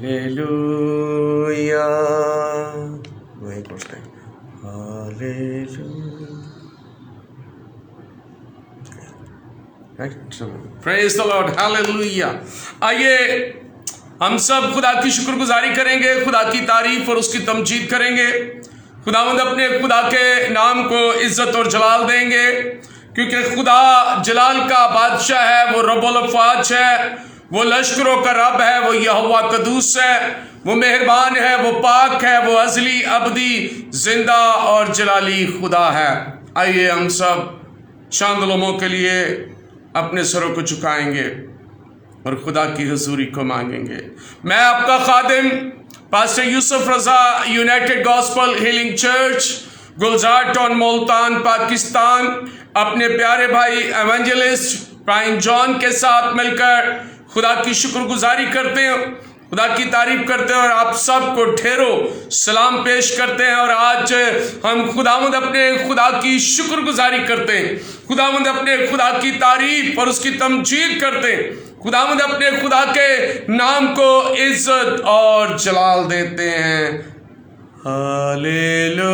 Hallelujah. वही पढ़ते हैं, hallelujah. Praise the Lord, hallelujah. आइए हम सब खुदा की शुक्रगुजारी करेंगे, खुदा की तारीफ और उसकी तमजीद करेंगे। खुदावंद अपने खुदा के नाम को इज्जत और जलाल देंगे, क्योंकि खुदा जलाल का बादशाह है, वो रब्बुल अफ़वाज है, वो लश्करों का रब है, वो यहोवा कदूस है, वो मेहरबान है, वो पाक है, वो अज़ली अबदी जिंदा और जलाली खुदा है। आइए हम सब चंद लम्हों के लिए अपने सरों को झुकाएंगे और खुदा की हुजूरी को मांगेंगे। मैं आपका खादिम पास्टर यूसुफ रजा, यूनाइटेड गॉस्पल हीलिंग चर्च, गुलजार टाउन, मुल्तान, पाकिस्तान, अपने प्यारे भाई एवेंजलिस्ट प्राइन जॉन के साथ मिलकर खुदा की शुक्रगुजारी करते हैं, खुदा की तारीफ करते हैं और आप सबको ढेरों सलाम पेश करते हैं। और आज हम खुदावंद अपने खुदा की शुक्रगुजारी करते हैं, खुदावंद अपने खुदा की तारीफ और उसकी तमजीद करते हैं, खुदावंद अपने खुदा के नाम को इज्जत और जलाल देते हैं। Hallelujah,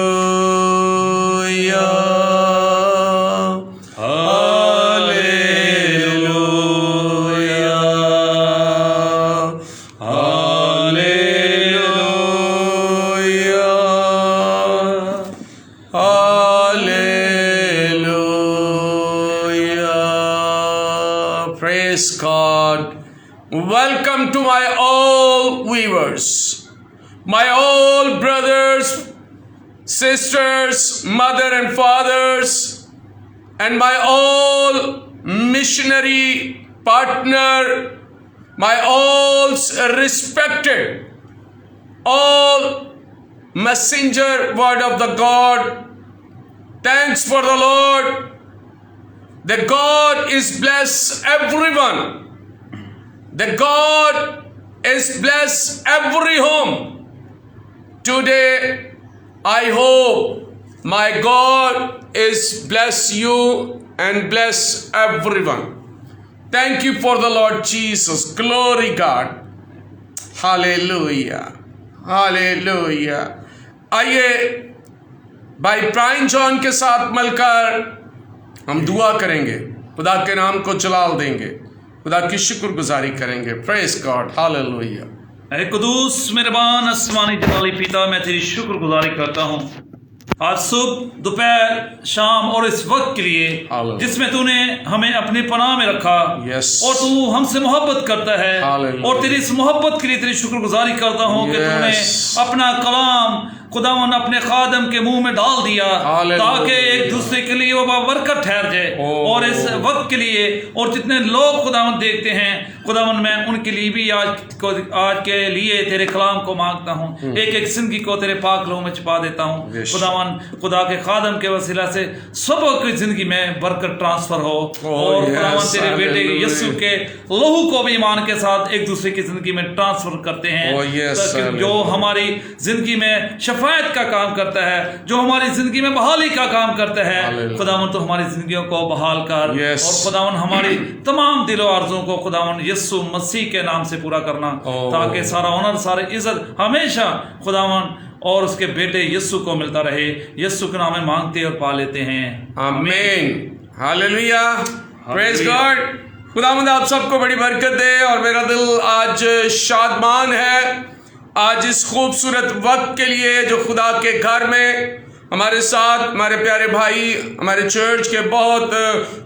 praise God. Welcome to my all viewers, my all brothers, sisters, mother and fathers, and my all missionary partner, my all respected, all messenger word of the God. Thanks for the Lord. That God is bless everyone. That God is bless every home. Today, I hope my God is bless you and bless everyone. Thank you for the Lord Jesus. Glory God. Hallelujah. Hallelujah. आइए भाई प्राइन John के साथ मिलकर हम दुआ करेंगे, खुदा के नाम को जलाल देंगे, खुदा की शुक्रगुजारी करेंगे। Praise God, hallelujah. ऐ कुदूस मेहरबान आसमानी जलाली पिता, मैं तेरी शुक्रगुजारी करता हूँ आज सुबह, दोपहर, शाम और इस वक्त के लिए जिसमें तूने हमें अपनी पनाह में रखा और तू हमसे मोहब्बत करता है। और तेरी इस मोहब्बत के लिए तेरी शुक्रगुजारी करता हूँ कि तूने अपना कलाम खुदावन अपने खादम के मुंह में डाल दिया ताकि एक दूसरे के लिए वो बाबरकत ठहर जाए। और इस वक्त के लिए और जितने लोग खुदावन देखते हैं खुदावन, मैं उनके लिए भी आज के लिए तेरे कलाम को मांगता हूँ। एक एक जिंदगी को तेरे पाक लहू में छिपा देता हूँ खुदावन। खुदा के खादम के वसीला से सब की जिंदगी में बरकत ट्रांसफर हो और खुदावन तेरे बेटे यीशु के लहू को भी ईमान के साथ एक दूसरे की जिंदगी में ट्रांसफर करते हैं, जो हमारी जिंदगी में शफायत का काम करता है, जो हमारी जिंदगी में बहाली का काम करता है। खुदावन तो हमारी जिंदगियों को बहाल कर और खुदावन हमारी तमाम दिलो आरज़ों को खुदावन यीशु मसीह के नाम से पूरा करना, ताकि सारा ऑनर सारी इज्जत हमेशा खुदावन और उसके बेटे यीशु को मिलता रहे। यीशु के नाम में मांगते और पा लेते हैं, आमीन। Hallelujah, praise God. खुदावंद आप सबको बड़ी बरकत दे और मेरा दिल आज शादमान है आज इस खूबसूरत वक्त के लिए जो खुदा के घर में हमारे साथ हमारे प्यारे भाई हमारे चर्च के बहुत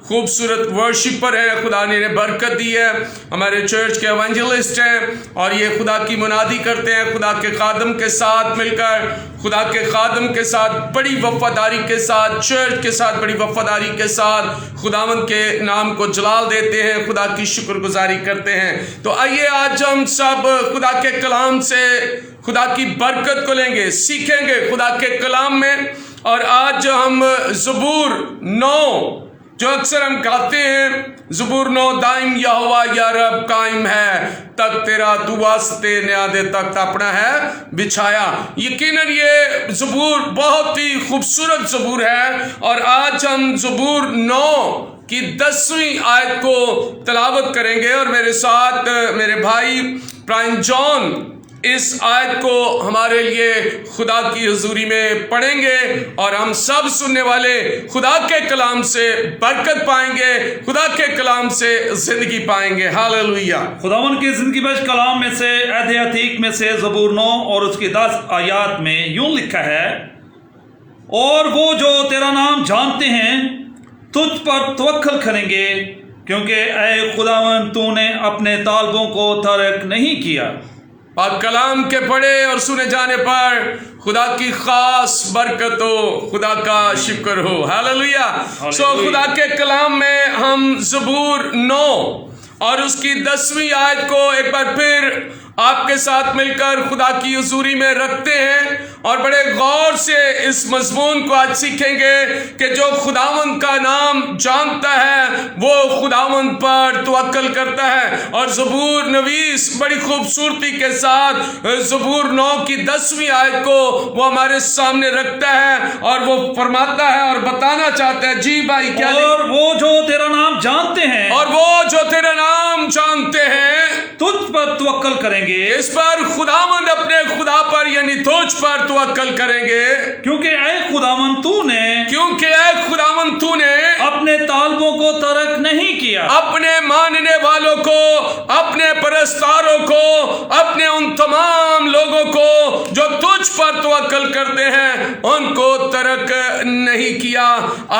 खूबसूरत वर्शिपर हैं, खुदा ने इन्हें बरकत दी है। हमारे चर्च के एवेंजलिस्ट हैं और ये खुदा की मुनादी करते हैं, खुदा के खादम के साथ मिलकर, खुदा के खादम के साथ बड़ी वफादारी के साथ, चर्च के साथ बड़ी वफादारी के साथ खुदावंद के नाम को जलाल देते हैं, खुदा की शुक्रगुजारी करते हैं। तो आइए आज हम सब खुदा के कलाम से खुदा की बरकत को लेंगे, सीखेंगे खुदा के कलाम में। और आज हम ज़बूर 9 जो अक्सर हम गाते हैं, ज़बूर 9 दाइम यहोवा या रब कायम है, तक तेरा तू वास्ते न्याय दे तख्त अपना है बिछाया। यकीनन ये ज़बूर बहुत ही खूबसूरत ज़बूर है और आज हम ज़बूर 9 की 10वीं आयत को तलावत करेंगे और मेरे साथ मेरे भाई प्राइन जॉन اس آیت کو ہمارے لیے خدا کی حضوری میں پڑھیں گے اور ہم سب سننے والے خدا کے کلام سے برکت پائیں گے، خدا کے کلام سے زندگی پائیں گے۔ ہاللویہ۔ خداوند کے زندگی بخش کلام میں سے عہد عتیق میں سے زبور 9 اور اس کی 10 آیات میں یوں لکھا ہے، اور وہ جو تیرا نام جانتے ہیں تجھ پر توکل کریں گے، کیونکہ اے خداوند تو نے اپنے طالبوں کو ترک نہیں کیا۔ پاک کلام کے پڑھے اور سنے جانے پر خدا کی خاص برکت ہو، خدا کا شکر ہو۔ ہاللویہ۔ خدا کے کلام میں ہم زبور 9 اور اس کی 10ویں آیت کو ایک بار پھر آپ کے ساتھ مل کر خدا کی حضوری میں رکھتے ہیں اور بڑے غور سے اس مضمون کو آج سیکھیں گے کہ جو خداوند کا نام جانتا ہے وہ خداوند پر توکل کرتا ہے۔ اور زبور نویس بڑی خوبصورتی کے ساتھ زبور 9 کی 10ویں آیت کو وہ ہمارے سامنے رکھتا ہے اور وہ فرماتا ہے اور بتانا چاہتا ہے، جی بھائی کیا؟ اور وہ جو تیرا نام جانتے ہیں، اور وہ جو تیرا نام جانتے ہیں تجھ پر توکل کریں گے۔ اس پر خداوند اپنے خدا پر یعنی تجھ پر توکل کریں گے، کیونکہ اے خداوند تو نے اپنے طالبوں کو ترک نہیں کیا، اپنے ماننے والوں کو، اپنے پرستاروں کو، اپنے ان تمام لوگوں کو جو تجھ پر توکل کرتے ہیں ان کو ترک نہیں کیا۔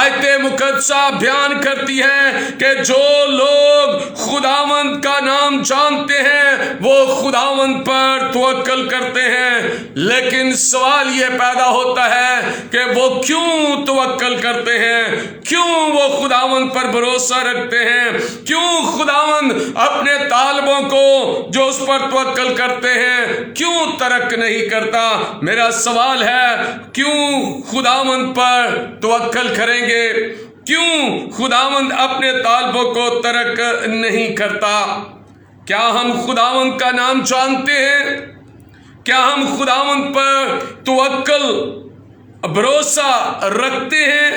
آیت مقدسہ بیان کرتی ہے کہ جو لوگ خداوند کا نام جانتے ہیں وہ خداوند پر توکل کرتے ہیں، لیکن سوال یہ پیدا ہوتا ہے کہ وہ کیوں توکل کرتے ہیں، کیوں وہ خداوند پر بھروسہ رکھتے ہیں، کیوں خداوند اپنے طالبوں کو جو اس پر توکل کرتے ہیں کیوں ترک نہیں کرتا؟ میرا سوال ہے، کیوں خداوند پر توکل کریں گے؟ کیوں خداوند اپنے طالبوں کو ترک نہیں کرتا؟ کیا ہم خداوند کا نام جانتے ہیں؟ کیا ہم خداوند پر توکل بھروسہ رکھتے ہیں؟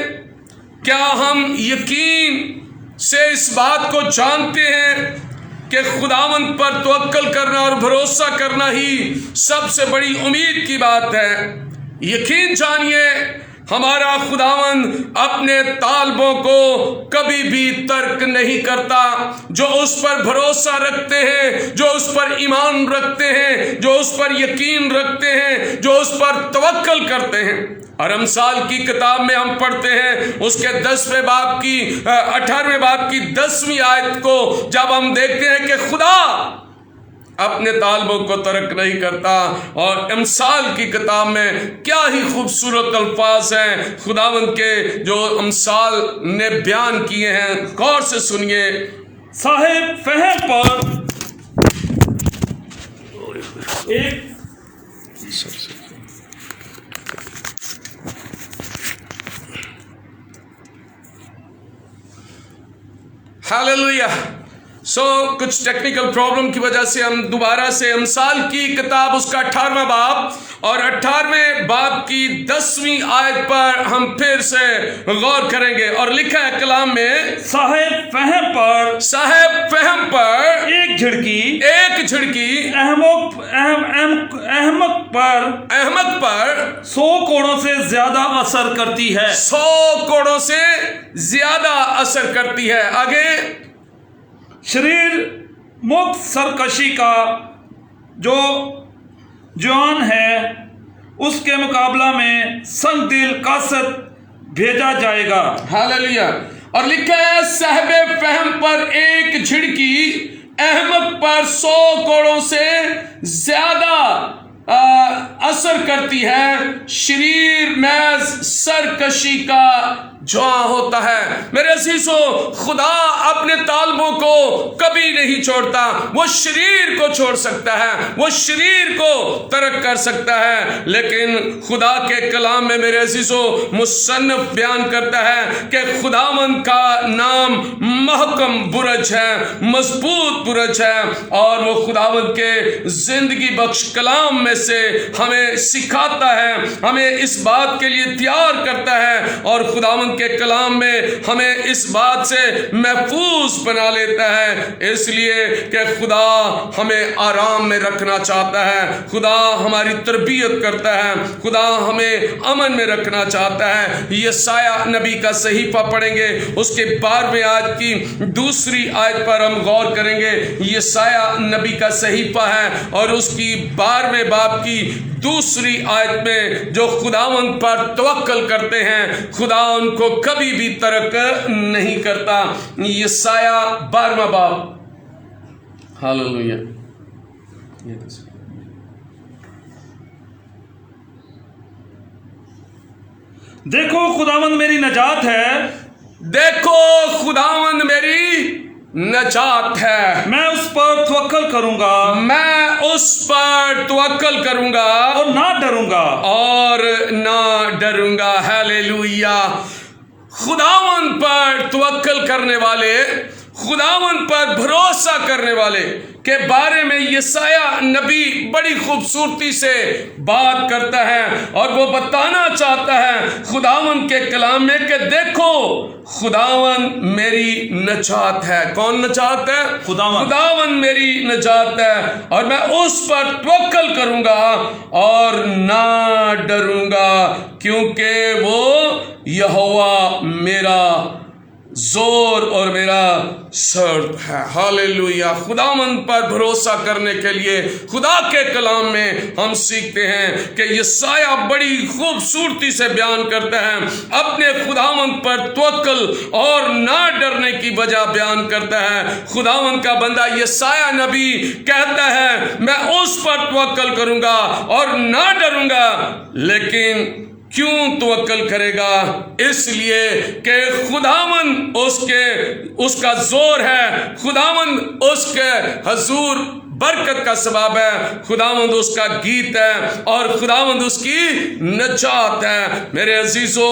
کیا ہم یقین سے اس بات کو جانتے ہیں کہ خداوند پر توکل کرنا اور بھروسہ کرنا ہی سب سے بڑی امید کی بات ہے؟ یقین جانیے، ہمارا خداوند اپنے طالبوں کو کبھی بھی ترک نہیں کرتا۔ جو اس پر بھروسہ رکھتے ہیں، جو اس پر ایمان رکھتے ہیں، جو اس پر یقین رکھتے ہیں، جو اس پر توکل کرتے ہیں۔ اور امثال کی کتاب میں ہم پڑھتے ہیں اس کے 18ویں باب کی 10ویں آیت کو جب ہم دیکھتے ہیں کہ خدا اپنے طالبوں کو ترک نہیں کرتا، اور امثال کی کتاب میں کیا ہی خوبصورت الفاظ ہیں خداوند کے جو امثال نے بیان کیے ہیں، غور سے سنیے۔ صاحب فہم پر ایک ہاللویہ۔ کچھ ٹیکنیکل پرابلم کی وجہ سے ہم دوبارہ سے امثال کی کتاب اس کا 18واں باب اور 18ویں باب کی 10ویں آیت پر ہم پھر سے غور کریں گے۔ اور لکھا ہے کلام میں، صاحب فہم پر ایک جھڑکی احمق پر 100 کوڑوں سے زیادہ اثر کرتی ہے۔ 100 کوڑوں سے زیادہ اثر کرتی ہے۔ آگے، شریر مکت سرکشی کا جو جوان ہے اس کے مقابلہ میں سنگ دل قاصد بھیجا جائے گا۔ ہاللویہ۔ اور لکھا ہے صاحب فہم پر ایک جھڑکی احمق پر 100 کوڑوں سے زیادہ اثر کرتی ہے۔ شریر محض سرکشی کا جواں ہوتا ہے۔ میرے عزیزو، خدا اپنے طالبوں کو کبھی نہیں چھوڑتا۔ وہ شریر کو چھوڑ سکتا ہے، وہ شریر کو ترک کر سکتا ہے، لیکن خدا کے کلام میں میرے عزیزو مصنف بیان کرتا ہے کہ خداوند کا نام محکم برج ہے، مضبوط برج ہے، اور وہ خداوند کے زندگی بخش کلام میں سے ہمیں سکھاتا ہے، ہمیں اس بات کے لیے تیار کرتا ہے، اور خداوند کے کلام میں ہمیں اس بات سے محفوظ بنا لیتا ہے، اس لیے کہ خدا ہمیں آرام میں رکھنا چاہتا ہے، خدا ہماری تربیت کرتا ہے، خدا ہمیں امن میں رکھنا چاہتا ہے۔ یسایہ نبی کا صحیفہ پڑھیں گے، اس کے 12ویں آیت کی دوسری آیت پر ہم غور کریں گے۔ یسایہ نبی کا صحیفہ ہے اور اس کی 12ویں باب کی دوسری آیت میں جو خداوند پر توکل کرتے ہیں خدا ان کو کبھی بھی ترک نہیں کرتا۔ یسایہ 12واں باب، ہاللویا۔ دیکھو خداوند میری نجات ہے، دیکھو خداوند میری نجات ہے، میں اس پر توکل کروں گا، میں اس پر توکل کروں گا اور نہ ڈروں گا، اور نہ ڈروں گا۔ ہاللویا۔ خداوند پر توکل کرنے والے، خداوند پر بھروسہ کرنے والے کے بارے میں یسایہ نبی بڑی خوبصورتی سے بات کرتا ہے اور وہ بتانا چاہتا ہے خداوند کے کلام میں کہ دیکھو خداوند میری نجات ہے۔ کون نجات ہے؟ خداوند میری نجات ہے اور میں اس پر توکل کروں گا اور نہ ڈروں گا، کیونکہ وہ یہوہ میرا زور اور میرا سرد ہے۔ ہاللویا۔ خداوند پر بھروسہ کرنے کے لیے خدا کے کلام میں ہم سیکھتے ہیں کہ یسایہ بڑی خوبصورتی سے بیان کرتا ہے، اپنے خداوند پر توکل اور نہ ڈرنے کی وجہ بیان کرتا ہے۔ خداوند کا بندہ یسایہ نبی کہتا ہے میں اس پر توکل کروں گا اور نہ ڈروں گا، لیکن کیوں توکل کرے گا؟ اس لیے کہ خداوند اس کا زور ہے، خداوند اس کے حضور برکت کا سبب ہے، خداوند اس کا گیت ہے اور خداوند اس کی نجات ہے۔ میرے عزیزو،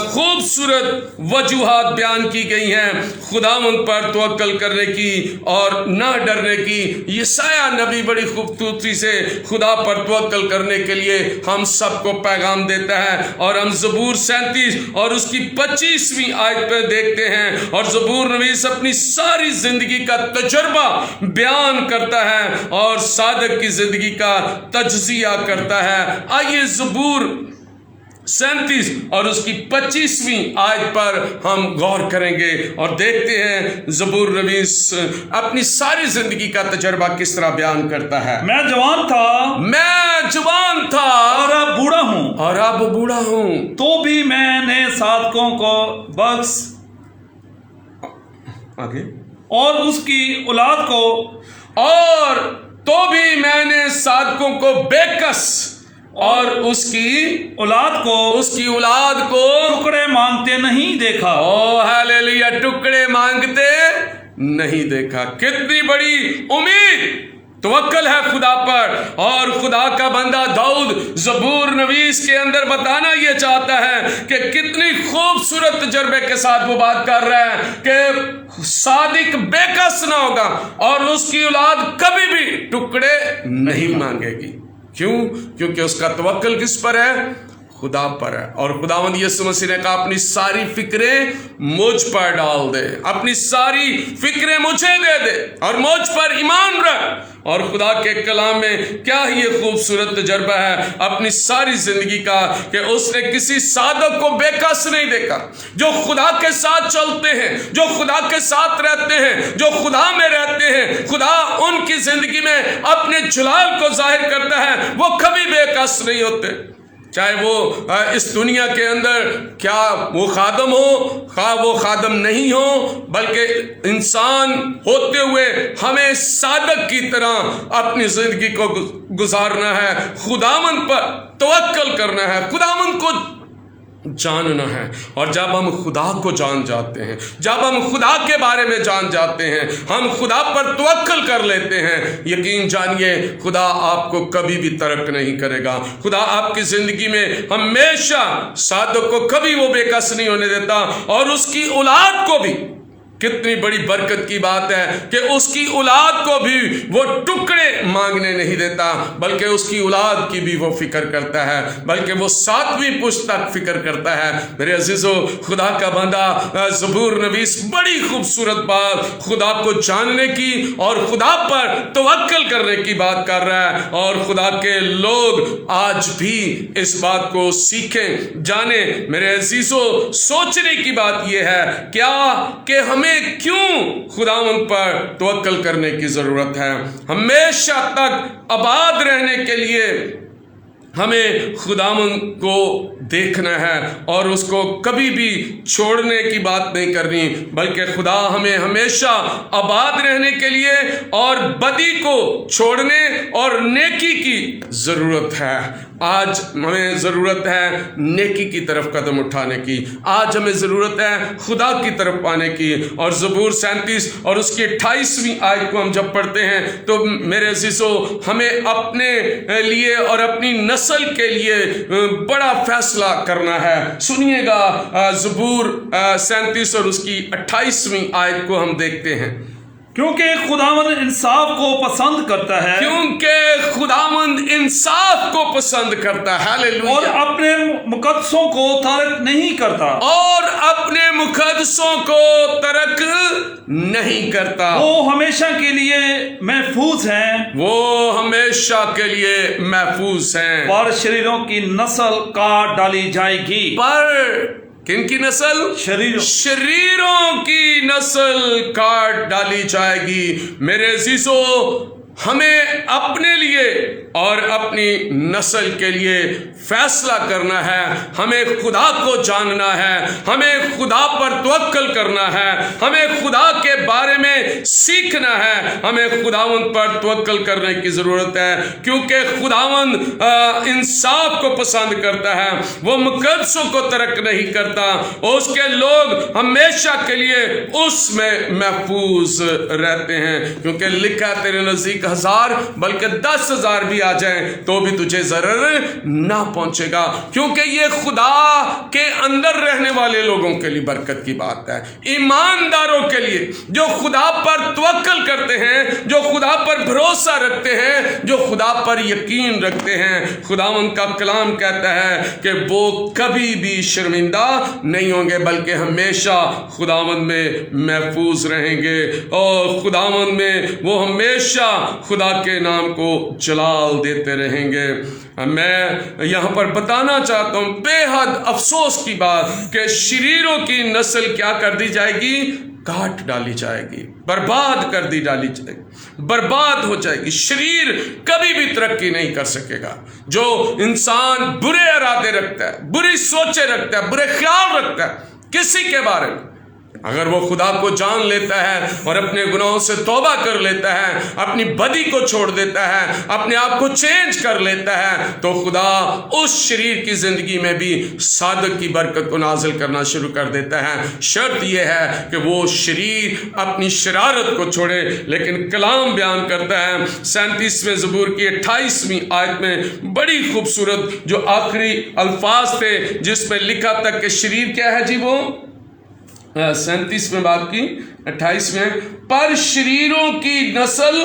خوبصورت وجوہات بیان کی گئی ہیں خداوند پر توکل کرنے کی اور نہ ڈرنے کی۔ یسایہ نبی بڑی خوبصورتی سے خدا پر توکل کرنے کے لیے ہم سب کو پیغام دیتا ہے، اور ہم زبور 37 اور اس کی 25ویں آیت پہ دیکھتے ہیں، اور زبور نویس اپنی ساری زندگی کا تجربہ بیان کرتا ہے اور صادق کی زندگی کا تجزیہ کرتا ہے۔ آئیے زبور 37 اور اس کی 25ویں آیت پر ہم غور کریں گے اور دیکھتے ہیں زبور نویس اپنی ساری زندگی کا تجربہ کس طرح بیان کرتا ہے۔ میں جوان تھا اور اب بوڑھا ہوں، تو بھی میں نے صادقوں کو بخش آگے اور اس کی اولاد کو، اور تو بھی میں نے صادقوں کو بے کس اور اس کی اولاد کو ٹکڑے مانگتے نہیں دیکھا۔ او ہاللویا، ٹکڑے مانگتے نہیں دیکھا۔ کتنی بڑی امید، توکل ہے خدا پر، اور خدا کا بندہ داؤد زبور نویس کے اندر بتانا یہ چاہتا ہے کہ کتنی خوبصورت تجربے کے ساتھ وہ بات کر رہا ہے کہ صادق بے کس نہ ہوگا اور اس کی اولاد کبھی بھی ٹکڑے نہیں مانگے گی۔ کیوں؟ کیونکہ اس کا توکل کس پر ہے؟ خدا پر ہے۔ اور خداوند یسوع مسیح نے کہا اپنی ساری فکریں مجھ پر ڈال دے، اپنی ساری فکریں مجھے دے دے اور مجھ پر ایمان رکھ۔ اور خدا کے کلام میں کیا یہ خوبصورت تجربہ ہے اپنی ساری زندگی کا کہ اس نے کسی صادق کو بے کس نہیں دیکھا۔ جو خدا کے ساتھ چلتے ہیں، جو خدا کے ساتھ رہتے ہیں، جو خدا میں رہتے ہیں، خدا ان کی زندگی میں اپنے جلال کو ظاہر کرتا ہے، وہ کبھی بے کس نہیں ہوتے۔ چاہے وہ اس دنیا کے اندر کیا وہ خادم ہو، خواہ وہ خادم نہیں ہو، بلکہ انسان ہوتے ہوئے ہمیں صادق کی طرح اپنی زندگی کو گزارنا ہے، خداوند پر توکل کرنا ہے، خداوند کو جاننا ہے۔ اور جب ہم خدا کو جان جاتے ہیں، جب ہم خدا کے بارے میں جان جاتے ہیں، ہم خدا پر توکل کر لیتے ہیں، یقین جانیے خدا آپ کو کبھی بھی ترک نہیں کرے گا۔ خدا آپ کی زندگی میں ہمیشہ صادق کو کبھی وہ بے کس نہیں ہونے دیتا اور اس کی اولاد کو بھی कितनी बड़ी बरकत की बात है कि उसकी औलाद को भी वो टुकड़े मांगने नहीं देता, बल्कि उसकी औलाद की भी वो फिक्र करता है, बल्कि वो 7वीं पुश्त तक फिक्र करता है। मेरे अजीजों, खुदा का बंदा ज़बूर नवीस बड़ी खूबसूरत बात खुदा को जानने की और खुदा पर तवक्कल करने की बात कर रहा है, और खुदा के लोग आज भी इस बात को सीखें, जाने। मेरे अजीजों, सोचने की बात यह है क्या कि हमें क्यों खुदावंद पर तवक्कल करने की जरूरत है। हमेशा तक आबाद रहने के लिए हमें खुदावंद को देखना है और उसको कभी भी छोड़ने की बात नहीं करनी, बल्कि खुदा हमें हमेशा आबाद रहने के लिए और बदी को छोड़ने और नेकी की ज़रूरत है। आज हमें ज़रूरत है नेकी की तरफ कदम उठाने की, आज हमें ज़रूरत है खुदा की तरफ आने की। और ज़बूर 37 और उसकी 28वीं आयत को हम जब पढ़ते हैं तो मेरे अज़ीज़ों, हमें अपने लिए और अपनी नस्ल के लिए बड़ा फैसला करना है। सुनिएगा, ज़बूर 37 और उसकी 28वीं आयत को हम देखते हैं। क्योंकि खुदावंद इंसाफ को पसंद करता है, क्योंकि खुदावंद इंसाफ को पसंद करता है, हालेलुया, और अपने मुकद्दसों को तर्क नहीं करता, और अपने मुकद्दसों को तर्क नहीं करता। वो हमेशा के लिए महफूज हैं, वो हमेशा के लिए महफूज हैं, और शरीरों की नस्ल काट डाली जाएगी। पर किनकी नस्ल? शरीरों की नस्ल काट डाली जाएगी। मेरे अज़ीज़ों, हमें अपने लिए और अपनी नस्ल के लिए फैसला करना है। हमें खुदा को जानना है, हमें खुदा पर तवक्कल करना है, हमें खुदा के बारे में सीखना है, हमें खुदावंद पर तवक्कल करने की ज़रूरत है, क्योंकि खुदावंद इंसाफ को पसंद करता है, वो मुकद्दसों को तर्क नहीं करता, उसके लोग हमेशा के लिए उसमें महफूज रहते हैं। क्योंकि लिखा है तेरे नज़दीक 1000 बल्कि 10,000 भी आ जाए तो भी तुझे जरूर ना पहुंचेगा, क्योंकि ये खुदा के अंदर रहने वाले लोगों के लिए बरकत की बात है। ईमानदारों के लिए जो खुदा पर तवक्कल करते हैं, जो खुदा पर भरोसा रखते हैं, जो खुदा पर यकीन रखते हैं, खुदावंद का कलाम कहता है कि वो कभी भी शर्मिंदा नहीं होंगे, बल्कि हमेशा खुदावंद में महफूज रहेंगे, और खुदावंद में वो हमेशा खुदा के नाम को जलाल देते रहेंगे। मैं यहाँ पर बताना चाहता हूँ बेहद अफसोस की बात कि शरीरों की नस्ल क्या कर दी जाएगी? काट डाली जाएगी, बर्बाद कर दी डाली जाएगी, बर्बाद हो जाएगी। शरीर कभी भी तरक्की नहीं कर सकेगा। जो इंसान बुरे इरादे रखता है, बुरी सोचें रखता है, बुरे ख्याल रखता है किसी के बारे में, अगर वो खुदा को जान लेता है और अपने गुनाहों से तौबा कर लेता है, अपनी बदी को छोड़ देता है, अपने आप को चेंज कर लेता है, तो खुदा उस शरीर की जिंदगी में भी सादक की बरकत को नाजिल करना शुरू कर देता है। शर्त यह है कि वो शरीर अपनी शरारत को छोड़े। लेकिन कलाम बयान करता है 37वें ज़बूर की 28वीं आयत में बड़ी खूबसूरत जो आखिरी अल्फाज थे जिसमें लिखा था कि शरीर क्या है जी? वो 37 में बात की 28 में, पर शरीरों की नस्ल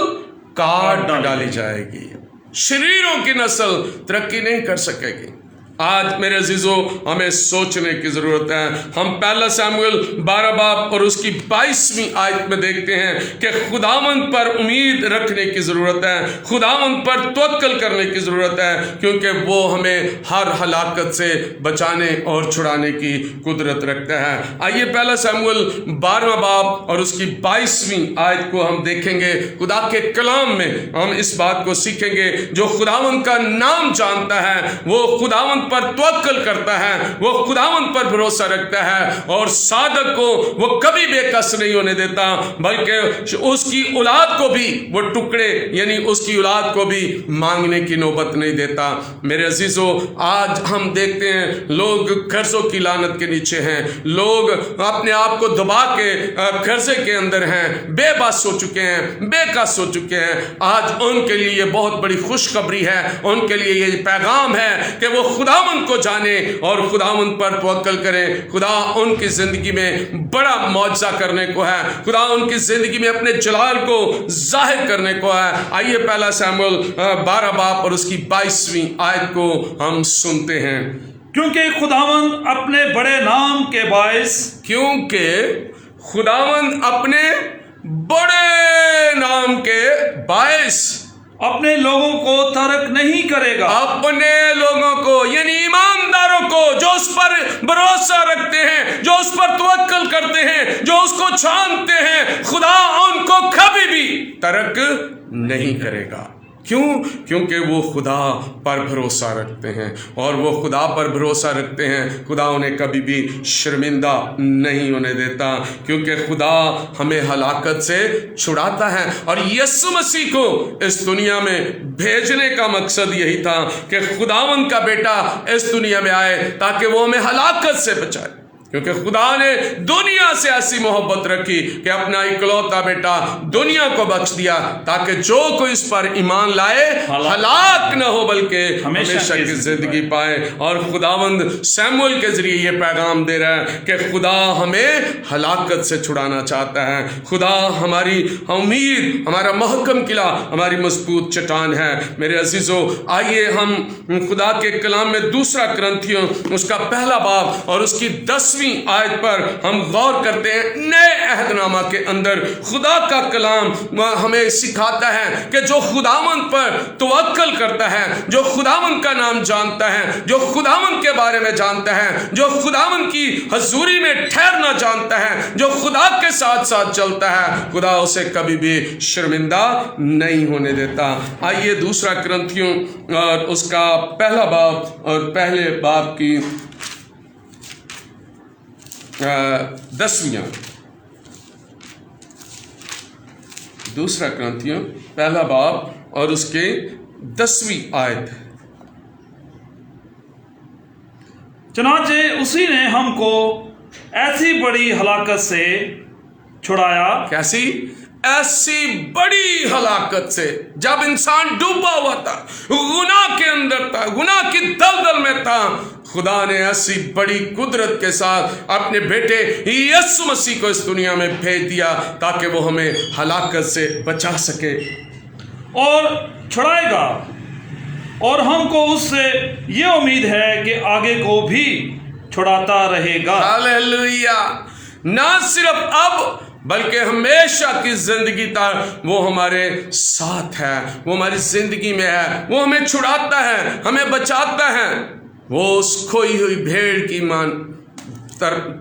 काट डाली जाएगी। शरीरों की नस्ल तरक्की नहीं कर सकेगी। आज मेरे अजीजों, हमें सोचने की जरूरत है। हम पहला शमूएल 12 बाब और उसकी 22वीं आयत में देखते हैं कि खुदावंद पर उम्मीद रखने की जरूरत है, खुदावंद पर तवक्कल करने की जरूरत है, क्योंकि वो हमें हर हलाकत से बचाने और छुड़ाने की कुदरत रखता है। आइए पहला शमूएल 12 बाब और उसकी 22वीं आयत को हम देखेंगे। खुदा के कलाम में हम इस बात को सीखेंगे, जो खुदावंद का नाम जानता है वो खुदावंद पर तवक्कल करता है, वो खुदावंद पर भरोसा रखता है, और सादक को वो कभी बेकस नहीं होने देता, बल्कि उसकी औलाद को भी वो टुकड़े यानी उसकी औलाद को भी मांगने की नौबत नहीं देता। मेरे अजीजों, आज हम देखते हैं लोग कर्जों की लानत के नीचे हैं, लोग अपने आप को दबा के कर्जे के अंदर हैं, बेबस हो चुके हैं, बेकस हो चुके हैं। आज उनके लिए ये बहुत बड़ी खुशखबरी है, उनके लिए ये पैगाम है कि वो खुदा खुदावंद को जाने और खुदावंद पर तवक्कल करें। खुदा उनकी ज़िंदगी में बड़ा मौजज़ा करने को है, खुदा उनकी ज़िंदगी में अपने जलाल को जाहिर करने को है। आइए पहला शमूएल 12 बाब और उसकी 22वीं आयत को हम सुनते हैं। क्योंकि खुदावंद अपने बड़े नाम के बायस, क्योंकि खुदावंद अपने बड़े नाम के बायस अपने लोगों को तर्क नहीं करेगा। अपने लोगों को यानी ईमानदारों को, जो उस पर भरोसा रखते हैं, जो उस पर तवक्कल करते हैं, जो उसको जानते हैं, खुदा उनको कभी भी तर्क नहीं करेगा। क्यों? क्योंकि वो खुदा पर भरोसा रखते हैं, और वो खुदा पर भरोसा रखते हैं, खुदा उन्हें कभी भी शर्मिंदा नहीं होने देता, क्योंकि खुदा हमें हलाकत से छुड़ाता है। और यीशु मसीह को इस दुनिया में भेजने का मकसद यही था कि खुदावंद का बेटा इस दुनिया में आए ताकि वो हमें हलाकत से बचाए, क्योंकि खुदा ने दुनिया से ऐसी मोहब्बत रखी कि अपना इकलौता बेटा दुनिया को बख्श दिया, ताकि जो कोई इस पर ईमान लाए हलाक न हो बल्कि हमेशा की जिंदगी पाए। और खुदावंद शमूएल के जरिए ये पैगाम दे रहा है कि खुदा हमें हलाकत से छुड़ाना चाहता है। खुदा हमारी उम्मीद, हमारा महकम किला, हमारी मजबूत चट्टान है। मेरे अजीजों, आइए हम खुदा के कलाम में दूसरा कुरिन्थियों उसका पहला बाब और उसकी 10वीं आयत पर हम गौर करते हैं। नए अहदनामा के अंदर खुदा का कलाम हमें सिखाता है कि जो खुदावंद पर तवक्कल करता है, जो खुदावंद का नाम जानता है, जो खुदावंद के बारे में जानता है, जो खुदावंद की हजूरी में ठहरना जानता है, जो खुदा के साथ साथ चलता है, खुदा उसे कभी भी शर्मिंदा नहीं होने देता। आइए दूसरा कुरिन्थियों और उसका पहला बाब और पहले बाब की 10वीं, दूसरा कुरिन्थियों पहला बाब और उसके 10वीं आयत। चनाचे उसी ने हमको ऐसी बड़ी हलाकत से छुड़ाया। कैसी? ऐसी बड़ी हलाकत से। जब इंसान डूबा हुआ था, गुनाह के अंदर था, गुनाह की दलदल में था, खुदा ने ऐसी बड़ी कुदरत के साथ अपने बेटे यीशु मसीह को इस दुनिया में भेज दिया ताकि वो हमें हलाकत से बचा सके और छुड़ाएगा। और हमको उससे ये उम्मीद है कि आगे को भी छुड़ाता रहेगा। हालेलुया। ना सिर्फ अब बल्कि हमेशा की जिंदगी तक वो हमारे साथ है, वो हमारी जिंदगी में है, वो हमें छुड़ाता है, हमें बचाता है। वो उस खोई हुई भेड़ की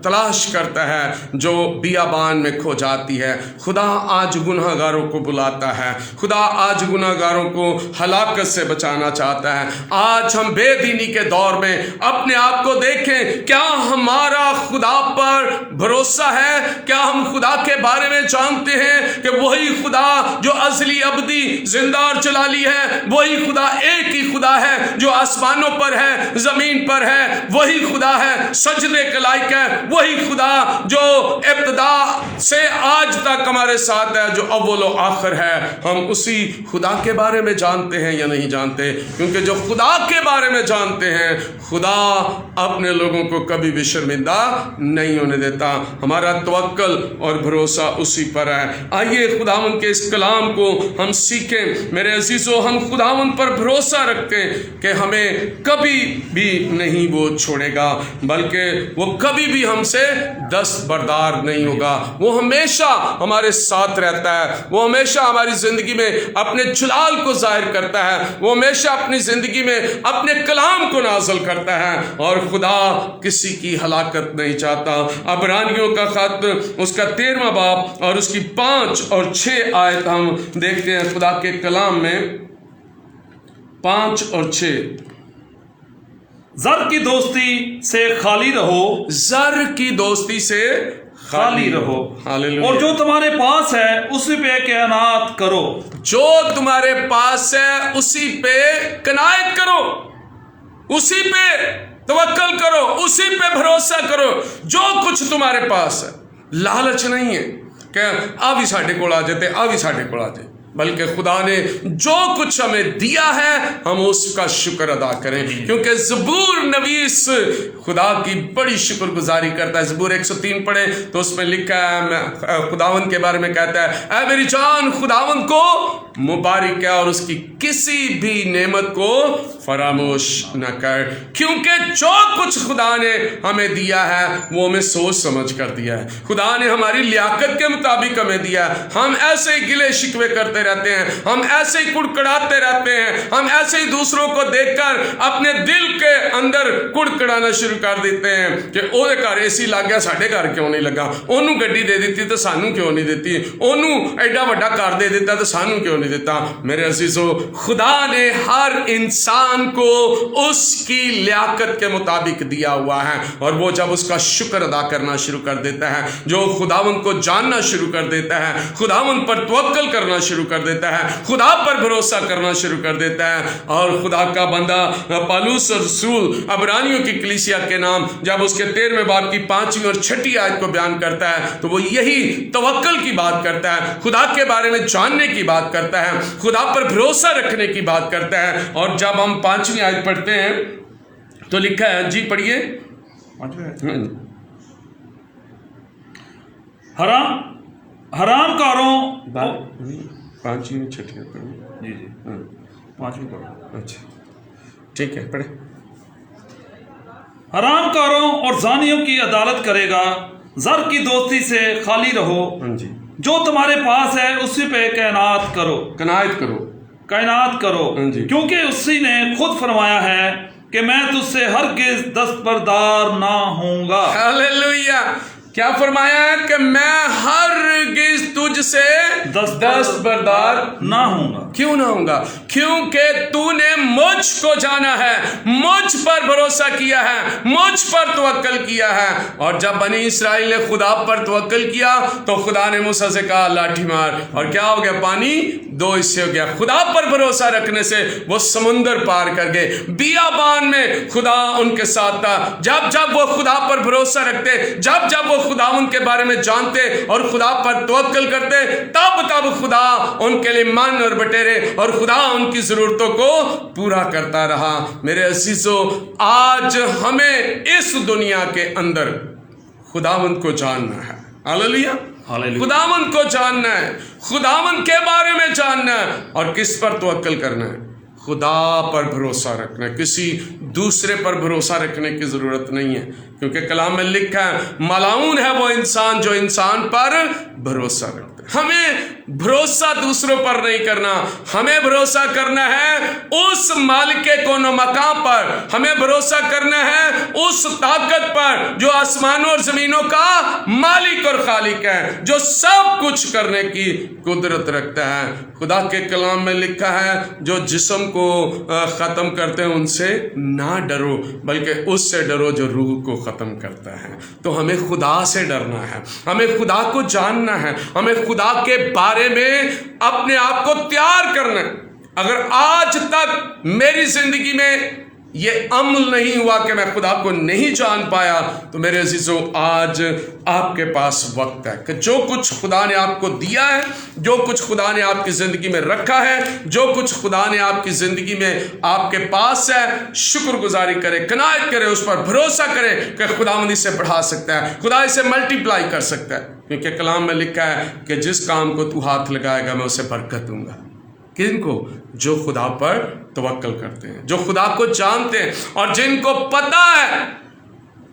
तलाश करता है जो बियाबान में खो जाती है। खुदा आज गुनहगारों को बुलाता है, खुदा आज गुनहगारों को हलाकत से बचाना चाहता है। आज हम बेदीनी के दौर में अपने आप को देखें, क्या हमारा खुदा पर भरोसा है? क्या हम खुदा के बारे में जानते हैं कि वही खुदा जो अज़ली अबदी जिंदा और जलाली है, वही खुदा एक ही खुदा है जो आसमानों पर है, जमीन पर है, वही खुदा है सजदे के लायक है, वही खुदा जो इब्तिदा से आज तक हमारे साथ है, जो अव्वल और आखिर है। हम उसी खुदा के बारे में जानते हैं या नहीं जानते? क्योंकि जो खुदा के बारे में जानते हैं, खुदा अपने लोगों को कभी भी शर्मिंदा नहीं होने देता। हमारा तवक्कल और भरोसा उसी पर है। आइए खुदावंद के इस कलाम को हम सीखें। मेरे अजीजों, हम खुदावंद पर भरोसा रखें कि हमें कभी भी नहीं वो छोड़ेगा, बल्कि वो कभी भी हमसे दस्तबरदार नहीं होगा। वो हमेशा हमारे साथ रहता है, वो हमेशा हमारी जिंदगी में अपने जलाल को जाहिर करता है, वो हमेशा अपनी जिंदगी में अपने कलाम को नाज़िल करता है। और खुदा किसी की हलाकत नहीं चाहता। अबरानियों का खत उसका 13वां बाब और उसकी 5 और 6 आयत हम देखते हैं खुदा के कलाम में 5 और 6। ज़र की दोस्ती से खाली रहो, ज़र की दोस्ती से खाली रहो, और जो तुम्हारे पास है उसी पे कनात करो। जो तुम्हारे पास है उसी पे कनायत करो, उसी पे तवक्कल करो, उसी पे भरोसा करो। जो कुछ तुम्हारे पास है, लालच नहीं है कि आ भी साढ़े कोल आ जाए, आ भी साढ़े कोल आ जाए। بلکہ خدا نے جو کچھ ہمیں دیا ہے ہم اس کا شکر ادا کریں، کیونکہ زبور نویس خدا کی بڑی شکر گزاری کرتا ہے۔ زبور 103 پڑھیں تو اس میں لکھا ہے، خداوند کے بارے میں کہتا ہے، اے میری جان خداوند کو مبارک ہے اور اس کی کسی بھی نعمت کو فراموش نہ کر، کیونکہ جو کچھ خدا نے ہمیں دیا ہے وہ ہمیں سوچ سمجھ کر دیا ہے۔ خدا نے ہماری لیاقت کے مطابق ہمیں دیا ہے۔ ہم ایسے ہی گلے شکوے کرتے رہتے ہیں، ہم ایسے ہی کڑکڑاتے رہتے ہیں، ہم ایسے ہی دوسروں کو دیکھ کر اپنے دل کے اندر کڑکڑانا شروع کر دیتے ہیں کہ وہ گھر اے سی لگ گیا، ساڈے گھر کیوں نہیں لگا، انہوں گڈی دے دیتی تو سانوں کیوں نہیں دیتی، انہوں ایڈا وڈا گھر دے دیتا تو سانوں کیوں نہیں دیتا۔ میرے عزیزو، خدا نے ہر انسان کو اس کی لیاقت کے مطابق دیا ہوا ہے، اور وہ جب اس کا شکر ادا کرنا شروع کر دیتا ہے، جو خداوند کو جاننا شروع کر دیتا ہے، خداوند پر توکل کرنا شروع کر دیتا ہے، خدا پر بھروسہ کرنا شروع کر دیتا ہے، اور خدا کا بندہ پالوس رسول عبرانیوں کی کلیسیا کے نام جب اس کے 13ویں باب کی 5ویں اور 6ٹھی آیت کو بیان کرتا ہے تو وہ یہی توکل کی بات کرتا ہے، خدا کے بارے میں جاننے کی بات کرتا ہے، خدا پر بھروسہ رکھنے کی بات کرتا ہے۔ اور جب ہم 5ویں آیت پڑھتے ہیں تو لکھا ہے، جی پڑھیے، حرام کاروں، 5ویں 6ٹھی جی 5ویں پڑھو، اچھا ٹھیک ہے پڑھیں۔ حرام کاروں اور زانیوں کی عدالت کرے گا، زر کی دوستی سے خالی رہو، جی جو تمہارے پاس ہے اسی پہ کائنات کرو، جی، کیونکہ اسی نے خود فرمایا ہے کہ میں تجھ سے ہرگز دستبردار نہ ہوں گا۔ ہاللیلویہ! کیا فرمایا ہے کہ میں ہرگز تجھ سے دستبردار نہ ہوں گا۔ کیوں نہ ہوں گا؟ کیونکہ تو نے مجھ کو جانا ہے، مجھ پر بھروسہ کیا ہے، مجھ پر توکل کیا ہے۔ اور جب بنی اسرائیل نے خدا پر توکل کیا تو خدا نے موسیٰ سے کہا لاٹھی مار، اور کیا ہو گیا؟ پانی 2 حصے ہو گیا۔ خدا پر بھروسہ رکھنے سے وہ سمندر پار کر گئے۔ بیابان میں خدا ان کے ساتھ تھا۔ جب جب وہ خدا پر بھروسہ رکھتے، جب جب وہ خدا ان کے بارے میں جانتے اور خدا پر توکل کرتے، تب تب خدا ان کے لیے من اور بٹیرے اور خدا ان کی ضرورتوں کو پورا کرتا رہا۔ میرے عزیزو، آج ہمیں اس دنیا کے اندر خداوند کو جاننا ہے۔ ہاللیلویہ! خداوند کو جاننا ہے، خداوند کے بارے میں جاننا ہے، اور کس پر توکل کرنا ہے؟ خدا پر بھروسہ رکھنا ہے، کسی دوسرے پر بھروسہ رکھنے کی ضرورت نہیں ہے، کیونکہ کلام میں لکھا ہے ملعون ہے وہ انسان جو انسان پر بھروسہ رکھتا ہے۔ ہمیں بھروسہ دوسروں پر نہیں کرنا، ہمیں بھروسہ کرنا ہے اس مالک کون و مقام پر، ہمیں بھروسہ کرنا ہے اس طاقت پر جو آسمانوں اور زمینوں کا مالک اور خالق ہے، جو سب کچھ کرنے کی قدرت رکھتا ہے۔ خدا کے کلام میں لکھا ہے جو جسم کو ختم کرتے ہیں ان سے نہ ڈرو، بلکہ اس سے ڈرو جو روح کو ختم کرتا ہے۔ تو ہمیں خدا سے ڈرنا ہے، ہمیں خدا کو جاننا ہے، ہمیں خدا کے بارے میں اپنے آپ کو تیار کرنا ہے۔ اگر آج تک میری زندگی میں یہ عمل نہیں ہوا کہ میں خدا کو نہیں جان پایا، تو میرے عزیزوں آج آپ کے پاس وقت ہے کہ جو کچھ خدا نے آپ کو دیا ہے، جو کچھ خدا نے آپ کی زندگی میں رکھا ہے، جو کچھ خدا نے آپ کی زندگی میں آپ کے پاس ہے، شکر گزاری کرے، قناعت کرے، اس پر بھروسہ کرے کہ خداوند اسے بڑھا سکتا ہے، خدا اسے ملٹی پلائی کر سکتا ہے، کیونکہ کلام میں لکھا ہے کہ جس کام کو تو ہاتھ لگائے گا میں اسے برکت دوں گا۔ کن کو؟ جو خدا پر توکل کرتے ہیں، جو خدا کو جانتے ہیں، اور جن کو پتہ ہے،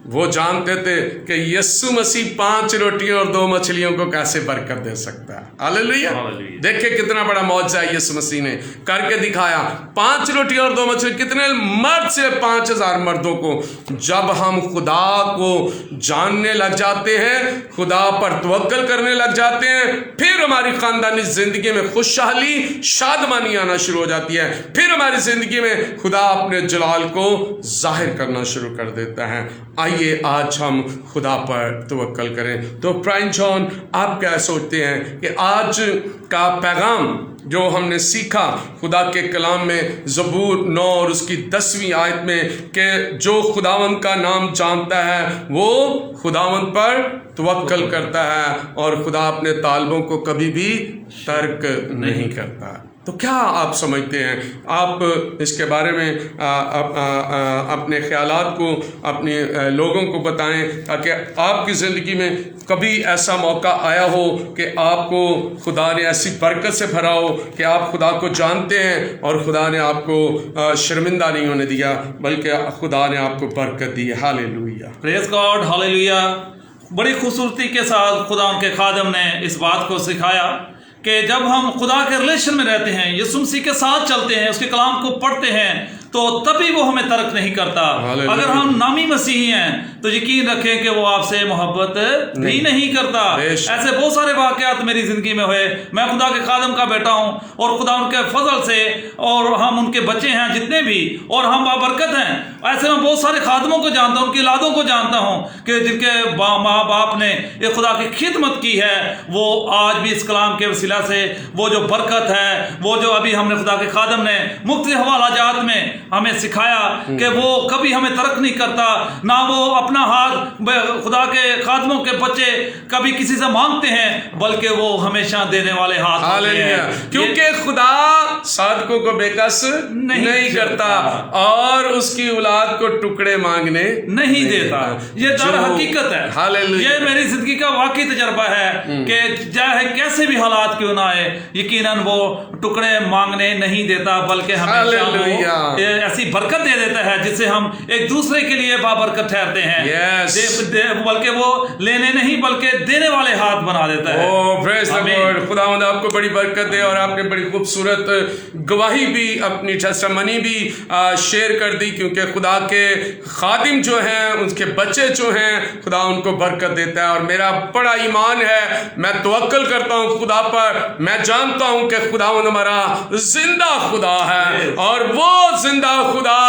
وہ جانتے تھے کہ یسوع مسیح 5 روٹیوں اور 2 مچھلیوں کو کیسے برکت دے سکتا ہے۔ ہاللیلویہ! دیکھیں کتنا بڑا معجزہ یسوع مسیح نے کر کے دکھایا۔ 5 روٹیوں اور 2 مچھلی، کتنے مرد سے 5000 مردوں کو۔ جب ہم خدا کو جاننے لگ جاتے ہیں، خدا پر توکل کرنے لگ جاتے ہیں، پھر ہماری خاندانی زندگی میں خوشحالی، شادمانی آنا شروع ہو جاتی ہے، پھر ہماری زندگی میں خدا اپنے جلال کو ظاہر کرنا شروع کر دیتا ہے۔ آئیے आइए आज हम खुदा पर तवक्कल करें। तो प्राइन जॉन, आप क्या सोचते हैं कि आज का पैगाम जो हमने सीखा खुदा के कलाम में ज़बूर 9 और उसकी 10वीं आयत में कि जो खुदावंद का नाम जानता है वो खुदावंद पर तवक्कल करता है और खुदा अपने तालबों को कभी भी तर्क नहीं करता। तो क्या आप समझते हैं? आप इसके बारे में अपने ख्यालात को अपने लोगों को बताएं ताकि आपकी ज़िंदगी में कभी ऐसा मौका आया हो कि आपको खुदा ने ऐसी बरकत से भरा हो कि आप खुदा को जानते हैं और खुदा ने आपको शर्मिंदा नहीं होने दिया बल्कि खुदा ने आपको बरकत दी। Hallelujah, praise God, hallelujah. बड़ी खूबसूरती के साथ खुदा उनके खादम ने इस बात को सिखाया कि जब हम खुदा के रिलेशन में रहते हैं, यीशु मसीह के साथ चलते हैं, उसके कलाम को पढ़ते हैं, तो तभी वो हमें तर्क नहीं करता। अगर हम नामी मसीही हैं तो यकीन रखें कि वो आपसे मोहब्बत भी नहीं करता। ऐसे बहुत सारे वाकयात मेरी जिंदगी में हुए। मैं खुदा के खादम का बेटा हूँ और खुदा उनके फजल से और हम उनके बच्चे हैं जितने भी, और हम बाबरकत हैं। ऐसे मैं बहुत सारे खादमों को जानता हूँ, उनकी औलादों को जानता हूँ कि जिनके माँ बाप ने ये खुदा की खिदमत की है, वो आज भी इस कलाम के वसीला से वो जो बरकत है, वो जो अभी हमने खुदा के खादम ने मुख्तलिफ हवाला जात में हमें सिखाया कि वो कभी हमें तर्क नहीं करता, ना वो अपना हाथ खुदा के खादमों के बच्चे कभी किसी से मांगते हैं, बल्कि वो हमेशा देने वाले हाथ होते हैं। क्योंकि खुदा साधकों को बेकस नहीं करता और उसकी औलाद को टुकड़े मांगने नहीं देता। ये दर हकीकत है। ये मेरी जिंदगी का वाकई तजर्बा है कि चाहे कैसे भी हालात क्यों ना आए, यकीनन वो टुकड़े मांगने नहीं देता बल्कि हमेशा ऐसी बरकत दे देता है जिससे हम एक दूसरे के लिए बाबरकत ठहरते हैं। बल्कि वो लेने नहीं बल्कि देने वाले हाथ बना देता है। खुदावंद आपको बड़ी बरकत दे। और आपने बड़ी खूबसूरत गवाही भी, अपनी टेस्टिमनी भी शेयर कर दी, क्योंकि खुदा के खादिम जो हैं, उनके बच्चे जो हैं, खुदा उनको बरकत देता है। और मेरा बड़ा ईमान है, मैं तवक्कल करता हूँ खुदा पर। मैं जानता हूँ कि खुदावंद हमारा जिंदा खुदा है और वो जिंदा खुदा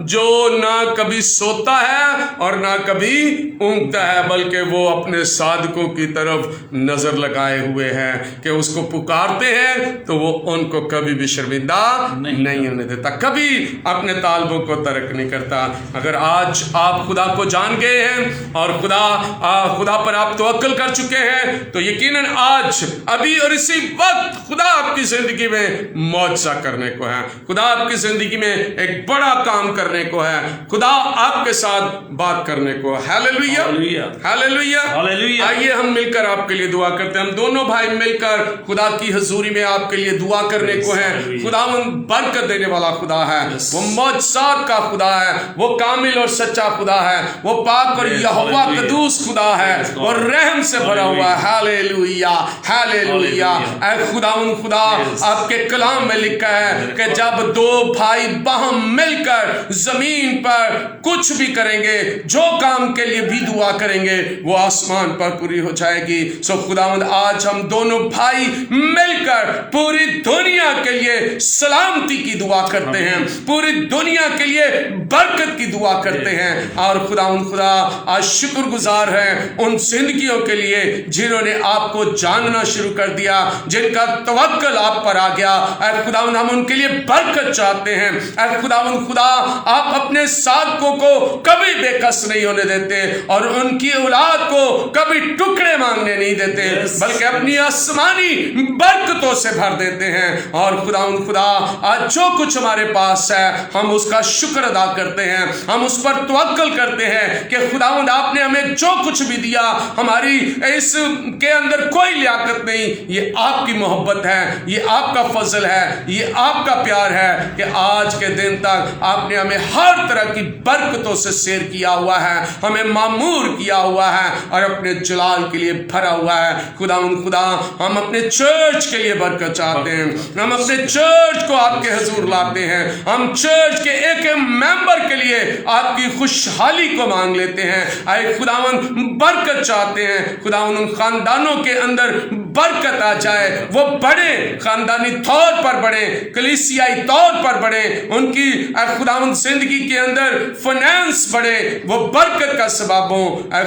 जो ना कभी सोता है और ना कभी ऊँगता है, बल्कि वो अपने साधकों की तरफ नजर लगाए हुए हैं कि उसको पुकारते हैं तो वो उनको कभी भी शर्मिंदा नहीं होने देता, कभी अपने तालबों को तर्क नहीं करता। अगर आज आप खुदा को जान गए हैं और खुदा पर आप तवक्कल कर चुके हैं तो यकीनन आज अभी और इसी वक्त खुदा आपकी जिंदगी में मौजज़ा करने को है। खुदा आपकी जिंदगी में एक बड़ा काम करने को है। खुदा आपके साथ बात करने को। Hallelujah, hallelujah, hallelujah. आइए हम मिलकर आपके लिए दुआ करते हैं। हम दोनों भाई मिलकर खुदा की हजूरी में आपके लिए दुआ करने को है। खुदावंद बरकत देने वाला खुदा है, वो मौजज़ात का खुदा है, वो कामिल और सच्चा खुदा है, वो पाक और यहोवा कदूस खुदा है और रहम से भरा हुआ है। Hallelujah, hallelujah. ऐ खुदावंद खुदा, आपके कलाम में लिखा है कि जब दो भाई बाहम मिलकर जमीन पर कुछ भी करेंगे, जो काम के लिए भी दुआ करेंगे, वो आसमान पर पूरी हो जाएगी। सो खुदावंद आज हम दोनों भाई मिलकर पूरी दुनिया के लिए सलामती की दुआ करते हैं, पूरी दुनिया के लिए बरकत की दुआ करते हैं। और खुदावंद खुदा आज शुक्रगुजार हैं उन जिंदगियों के लिए जिन्होंने आपको जानना शुरू कर दिया, जिनका तवक्कल आप पर आ गया। ऐ खुदावंद हम उनके लिए बरकत चाहते हैं। ऐ खुदावंद खुदा, आप अपने साधकों को कभी बेकस नहीं होने देते और उनकी औलाद को कभी टुकड़े मांगने नहीं देते, बल्कि अपनी आसमानी बरकतों से भर देते हैं। और खुदावंद खुदा, आज जो कुछ हमारे पास है हम उसका शुक्र अदा करते हैं, हम उस पर तवक्कल करते हैं कि खुदावंद आपने हमें जो कुछ भी दिया, हमारी इस के अंदर कोई लियाकत नहीं, ये आपकी मोहब्बत है, ये आपका फजल है, ये आपका प्यार है कि आज के दिन तक आपने हमें हर तरह की बरकतों से सैर किया हुआ है, हमें मामूर किया हुआ है और अपने जलाल के लिए भरा हुआ है। खुदावंद खुदा, हम अपने चर्च के लिए बरकत चाहते हैं, हम अपने चर्च को आपके हुजूर लाते हैं, हम चर्च के एक मेंबर के लिए आपकी खुशहाली को मांग लेते हैं। आए खुदावंद बरकत चाहते हैं, खुदावंद उन खानदानों के अंदर बरकत आ जाए, वो बड़े खानदानी तौर पर बढ़े, कलीसियाई तौर पर बढ़े, उनकी खुदावंद जिंदगी के अंदर फाइनेंस बढ़े, वो बरकत का सबब हो।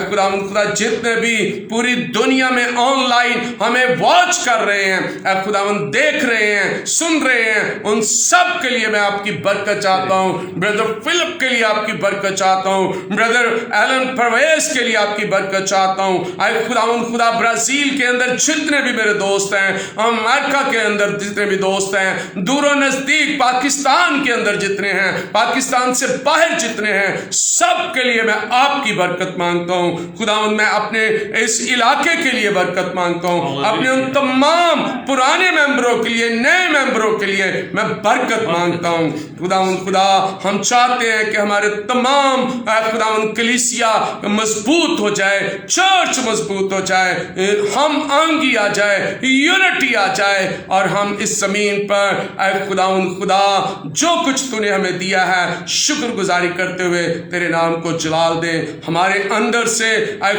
खुदावंद खुदा जितने भी पूरी दुनिया में ऑनलाइन हमें वॉच कर रहे हैं, खुदावंद देख रहे हैं, सुन रहे हैं, उन सब के लिए मैं आपकी बरकत चाहता हूँ। ब्रदर फिलिप के लिए आपकी बरकत चाहता हूँ, ब्रदर एलन परवेज के लिए आपकी बरकत चाहता हूँ। खुदावंद खुदा ब्राजील के अंदर जितने भी मेरे दोस्त हैं, अमेरिका के अंदर जितने भी दोस्त हैं, दूरों नजदीक पाकिस्तान के अंदर जितने हैं, पाकिस्तान से बाहर जितने हैं, सब के लिए मैं आपकी बरकत मांगता हूँ। खुदावंद मैं अपने इस इलाके के लिए बरकत मांगता हूँ, अपने उन तमाम पुराने मेंबरों के लिए, नए मेंबरों के लिए मैं बरकत मांगता हूँ। खुदावंद खुदा हम चाहते हैं कि हमारे तमाम खुदावंद कलीसिया मजबूत हो जाए, चर्च मजबूत हो जाए, हम आंगी आ जाए, यूनिटी आ जाए, और हम इस जमीन पर खुदावंद खुदा जो कुछ तूने हमें दिया है शुक्रगुजारी करते हुए तेरे नाम को जलाल दे। हमारे अंदर से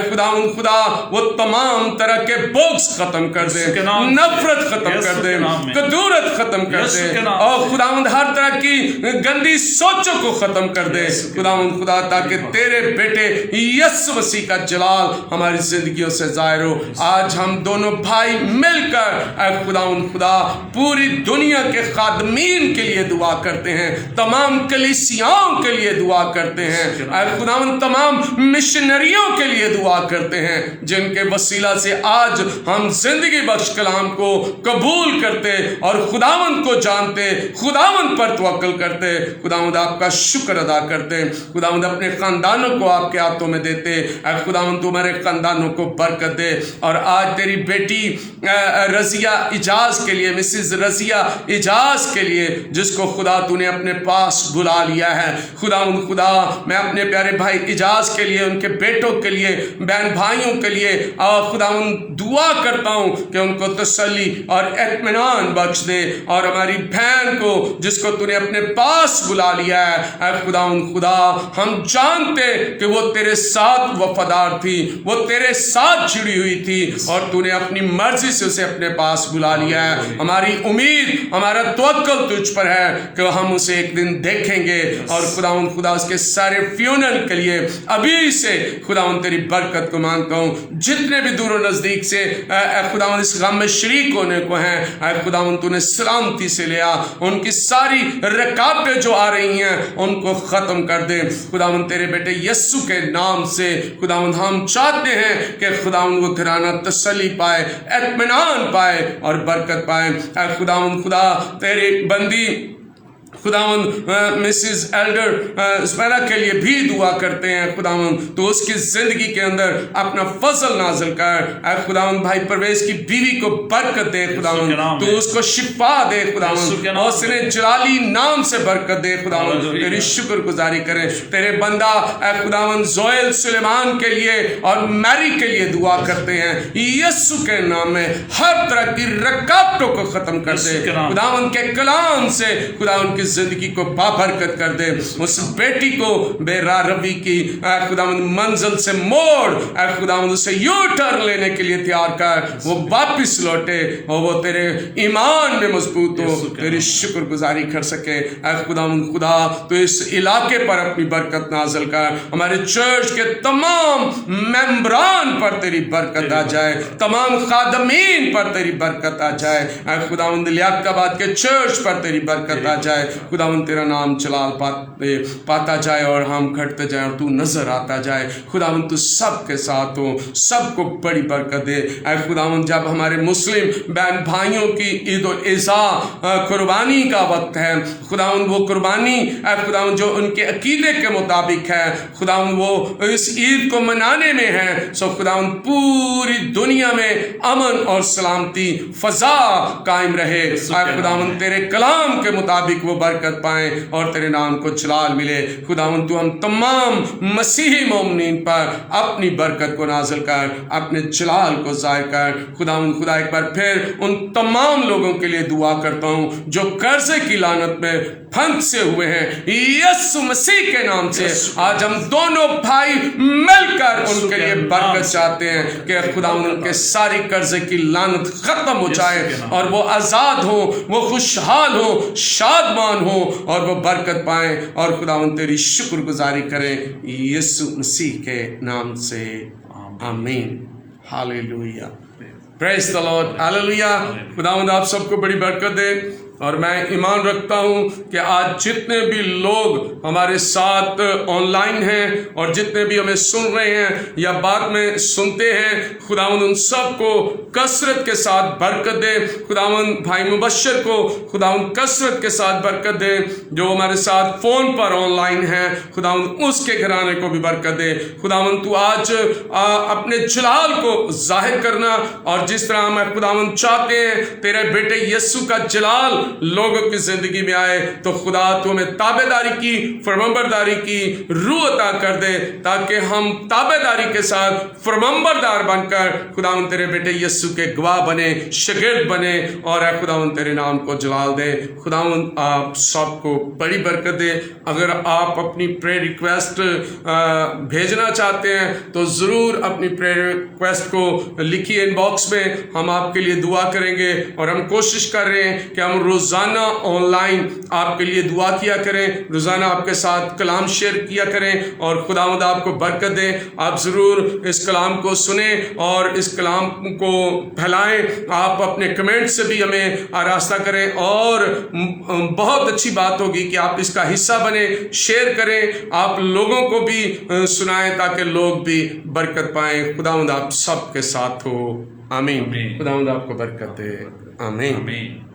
खुदावंद खुदा वो तमाम तरह के बोझ खत्म कर दे, नफरत खत्म कर दे, कदूरत खत्म कर दे, और खुदावंद हर तरह की गंदी सोचों को खत्म कर दे खुदावंद खुदा, ताकि तेरे बेटे यीशु मसीह का जलाल हमारी जिंदगियों से जाहिर हो। आज हम दोनों भाई मिलकर खुदावंद खुदा पूरी दुनिया के खादमीन के लिए दुआ करते हैं, तमाम कलीसियाओं के लिए दुआ करते हैं, खुदावंद तमाम मिशनरियों के लिए दुआ करते हैं, जिनके वसीला से आज हम जिंदगी बख्श कलाम को कबूल करते और खुदावंद को जानते, खुदावंद पर तवक्कल करते। खुदावंद आपका शुक्र अदा करते, खुदावंद अपने खानदानों को आपके हाथों में देते। खुदावंद तुम्हारे खानदानों को बरकत दे। और आज तेरी बेटी रजिया इजाज के लिए, मिसिज रजिया इजाज के लिए, जिसको खुदा तूने अपने पास बुला लिया है, खुदावंद खुदा मैं अपने प्यारे भाई इजाज के लिए, उनके बेटों के लिए, बहन भाइयों के लिए खुदावंद दुआ करता हूँ कि उनको तसल्ली और इत्मीनान बख्श दे। और हमारी बहन को जिसको तूने अपने पास बुला लिया है खुदावंद खुदा, हम जानते कि वो तेरे साथ वफादार थी, वो तेरे साथ जुड़ी हुई थी, और तूने अपनी मर्जी से उसे अपने पास बुला लिया है। हमारी उम्मीद, हमारा तवक्कुल तुझ पर है कि हम उसे एक दिन देखेंगे। और खुदावंद खुदा उसके सारे फ्यूनरल के लिए अभी से खुदावंद तेरी बरकत को मांगता हूँ। जितने भी दूर नजदीक से खुदावंद इस गम में शरीक होने को हैं, खुदावंद तूने सलामती से लिया, उनकी सारी रुकावटें जो आ रही हैं उनको खत्म कर दे खुदावंद तेरे बेटे यीशु के नाम से। खुदावंद हम चाहते हैं कि खुदावंद वो घराना तसल्ली पाए, इत्मीनान पाए और बरकत पाए। खुदावंद खुदा तेरे बंदी खुदावंद मिसिज एल्डर ज़ुबैदा के लिए भी दुआ करते हैं खुदावंद, तो उसकी ज़िंदगी के अंदर अपना फजल नाजिल कर। खुदावंद भाई परवेज की बीवी को बरकत दे खुदावंद, तो उसको शिफा दे खुदावंद, और उसने जलाली नाम से बरकत दे खुदावंद। तेरी शुक्रगुजारी करें। तेरे बंदा खुदावंद जोएल सुलेमान के लिए और मैरी के लिए दुआ करते हैं, यीशु के नाम में हर तरह की रुकावटों को खत्म कर दे खुदावंद के कलाम से। खुदावंद की जिंदगी को बाबरकत कर दे। उस बेटी को बेरा रवि की खुदावंद मंजिल से मोड़, खुदावंद उसे यू टर्न लेने के लिए तैयार कर, वो वापिस लौटे और वो तेरे ईमान में मजबूत हो, तेरी शुक्रगुजारी कर सके। खुदावंद खुदा तो इस इलाके पर अपनी बरकत नाज़िल कर, हमारे चर्च के तमाम मेंबरान पर तेरी बरकत आ जाए, तमाम खादमीन पर तेरी बरकत आ जाए। खुदावंद लियाकताबाद के चर्च पर तेरी बरकत आ जाए। खुदावंद तेरा नाम जलाल पाता जाए और हम घटते जाए और तू नजर आता जाए। खुदावंद तू सबके साथ हो, सबको बड़ी बरकत दे। खुदावंद जब हमारे मुस्लिम बहन भाइयों की ईद उल अज़हा कुर्बानी का वक्त है, खुदावंद वो कुर्बानी खुदावंद जो उनके अकीदे के मुताबिक है, खुदावंद वो इस ईद को मनाने में है, सो खुदावंद पूरी दुनिया में अमन और सलामती फजा कायम रहे। खुदावंद तेरे कलाम के मुताबिक वो बरकत पाएं और तेरे नाम को जलाल मिले। खुदावंद तू हम तमाम मसीही मोमिनीन पर अपनी बरकत को नाज़िल कर, अपने जलाल को ज़ाहिर कर। खुदावंद खुदा एक बार फिर उन तमाम लोगों के लिए दुआ करता हूँ जो कर्जे की लानत में फंक से हुए हैं, यीशु मसीह के नाम से आज हम दोनों भाई मिलकर उनके लिए बरकत चाहते हैं कि खुदा उनके सारी कर्जे की लानत खत्म हो जाए और वो आजाद हो, वो खुशहाल हो, शादमान हो और वो बरकत पाए और खुदा तेरी शुक्रगुजारी करें यीशु मसीह के नाम से आमीन। Hallelujah, praise the Lord, hallelujah. खुदावंद आप सबको बड़ी बरकत दे और मैं ईमान रखता हूँ कि आज जितने भी लोग हमारे साथ ऑनलाइन हैं और जितने भी हमें सुन रहे हैं या बाद में सुनते हैं, खुदावंद उन सबको कसरत के साथ बरकत दे। खुदावंद भाई मुबश्शिर को खुदावंद कसरत के साथ बरकत दे, जो हमारे साथ फ़ोन पर ऑनलाइन हैं, खुदावंद उसके घराने को भी बरकत दे। खुदावंद तू आज अपने जलाल को जाहिर करना और जिस तरह हम खुदावंद चाहते हैं तेरे बेटे यीशु का जलाल लोगों की जिंदगी में आए, तो खुदा तू हमें ताबेदारी की, फरमाबरदारी की रूह अता कर दे ताकि हम ताबेदारी के साथ फरमाबरदार बनकर खुदावंद तेरे बेटे यीशु के गवाह बने, शागिर्द बने और खुदावंद तेरे नाम को जलाल दे। खुदावंद आप सबको बड़ी बरकत दे। अगर आप अपनी प्रेयर रिक्वेस्ट भेजना चाहते हैं तो ज़रूर अपनी प्रेयर रिक्वेस्ट को लिखिए इनबॉक्स में, हम आपके लिए दुआ करेंगे और हम कोशिश कर रहे हैं कि हम रोज़ाना ऑनलाइन आपके लिए दुआ किया करें, रोज़ाना आपके साथ कलाम शेयर किया करें और खुदावंद आपको बरकत दे। आप ज़रूर इस कलाम को सुने और इस कलाम को फैलाएं। आप अपने कमेंट से भी हमें आरास्ता करें और बहुत अच्छी बात होगी कि आप इसका हिस्सा बने, शेयर करें, आप लोगों को भी सुनाएं ताकि लोग भी बरकत पाएं। खुदावंद आप सबके साथ हो, आमीन। खुदावंद आपको बरकत दे, आमीन।